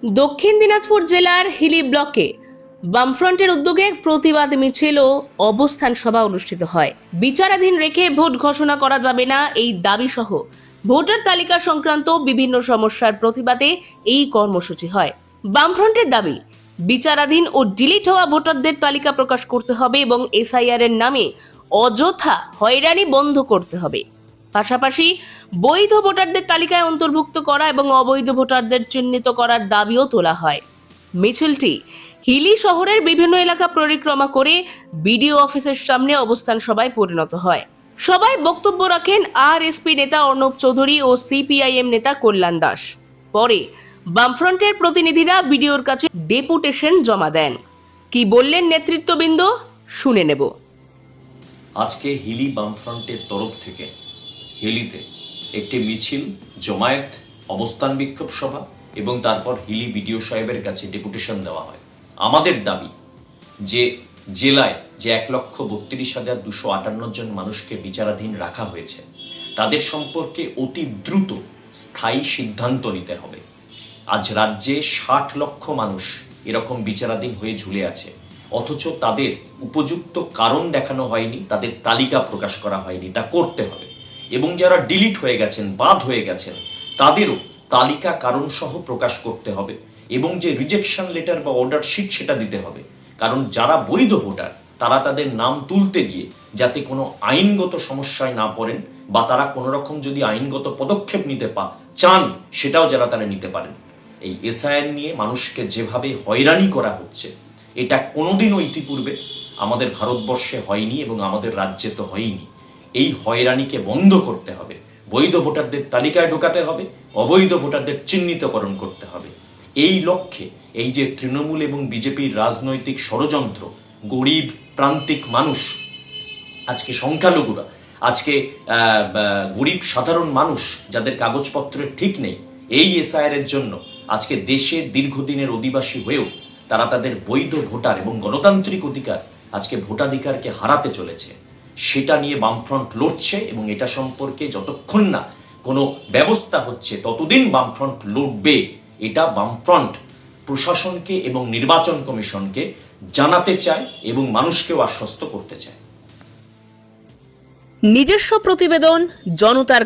দক্ষিণ দিনাজপুর জেলার হিলি ব্লকে বামফ্রন্টের উদ্যোগে এক প্রতিবাদ মিছিল ও অবস্থান সভা অনুষ্ঠিত হয়। বিচারাধীন রেখে ভোট ঘোষণা করা যাবে না এই দাবি সহ ভোটার তালিকা সংক্রান্ত বিভিন্ন সমস্যার প্রতিবাদে এই কর্মসূচি হয়। বামফ্রন্টের দাবি, বিচারাধীন ও ডিলিট হওয়া ভোটারদের তালিকা প্রকাশ করতে হবে এবং এসআইআর এর নামে অযথা হয়রানি বন্ধ করতে হবে। পাশাপাশি বৈধ ভোটারদের তালিকায় অন্তর্ভুক্ত করা এবং অবৈধ ভোটারদের চিহ্নিত করার দাবিও তোলা হয়। মিছিলটি হিলি শহরের বিভিন্ন এলাকা পরিক্রমা করে বিডিও অফিসের সামনে অবস্থান সভায় পরিণত হয়। সবাই বক্তব্য রাখেন আরএসপি নেতা অর্ণব চৌধুরী ও সিপিআইএম নেতা কল্যাণ দাস। পরে বামফ্রন্টের প্রতিনিধিরা বিডিওর কাছে ডেপুটেশন জমা দেন। কি বললেন নেতৃত্ববৃন্দ, শুনে নেব। আজকে হিলি বামফ্রন্টের তরফ থেকে হিলিতে একটি মিছিল, জমায়েত, অবস্থান বিক্ষোভ সভা এবং তারপর হিলি বিডিও সাহেবের কাছে ডেপুটেশন দেওয়া হয়। আমাদের দাবি যে জেলায় যে 1,32,258 জন মানুষকে বিচারাধীন রাখা হয়েছে তাদের সম্পর্কে অতি দ্রুত স্থায়ী সিদ্ধান্ত নিতে হবে। আজ রাজ্যে 60 লক্ষ মানুষ এরকম বিচারাধীন হয়ে ঝুলে আছে, অথচ তাদের উপযুক্ত কারণ দেখানো হয়নি, তাদের তালিকা প্রকাশ করা হয়নি। তা করতে হবে। এবং যারা ডিলিট হয়ে গেছেন, বাদ হয়ে গেছেন, তাদেরও তালিকা কারণ সহ প্রকাশ করতে হবে এবং যে রিজেকশন লেটার বা অর্ডার শিট সেটা দিতে হবে। কারণ যারা বৈধ ভোটার তারা তাদের নাম তুলতে গিয়ে যাতে কোনো আইনগত সমস্যায় না পড়েন বা তারা কোনো রকম যদি আইনগত পদক্ষেপ নিতে চান সেটাও যারা তারা নিতে পারেন। এই এসআইআর নিয়ে মানুষকে যেভাবে হয়রানি করা হচ্ছে এটা কোনোদিনও ইতিপূর্বে আমাদের ভারতবর্ষে হয়নি এবং আমাদের রাজ্যে তো হয়নি। এই হয়রানিকে বন্ধ করতে হবে, বৈধ ভোটারদের তালিকায় ঢোকাতে হবে, অবৈধ ভোটারদের চিহ্নিতকরণ করতে হবে। এই লক্ষ্যে এই যে তৃণমূল এবং বিজেপির রাজনৈতিক ষড়যন্ত্র, গরিব প্রান্তিক মানুষ, আজকে সংখ্যালঘুরা, আজকে গরিব সাধারণ মানুষ যাদের কাগজপত্রের ঠিক নেই, এই এসআইআর এর জন্য আজকে দেশের দীর্ঘদিনের অধিবাসী হয়েও তারা তাদের বৈধ ভোটার এবং গণতান্ত্রিক অধিকার, আজকে ভোটাধিকারকে হারাতে চলেছে। সেটা নিয়ে বামফ্রন্ট লড়ছে এবং এটা সম্পর্কে যতক্ষণ না কোনো ব্যবস্থা হচ্ছে ততদিন বামফ্রন্ট লড়বে। এটা বামফ্রন্ট প্রশাসনকে এবং নির্বাচন কমিশনকে জানাতে চায় এবং মানুষকেও আশ্বস্ত করতে চায়। নিজস্ব প্রতিবেদন, জনতার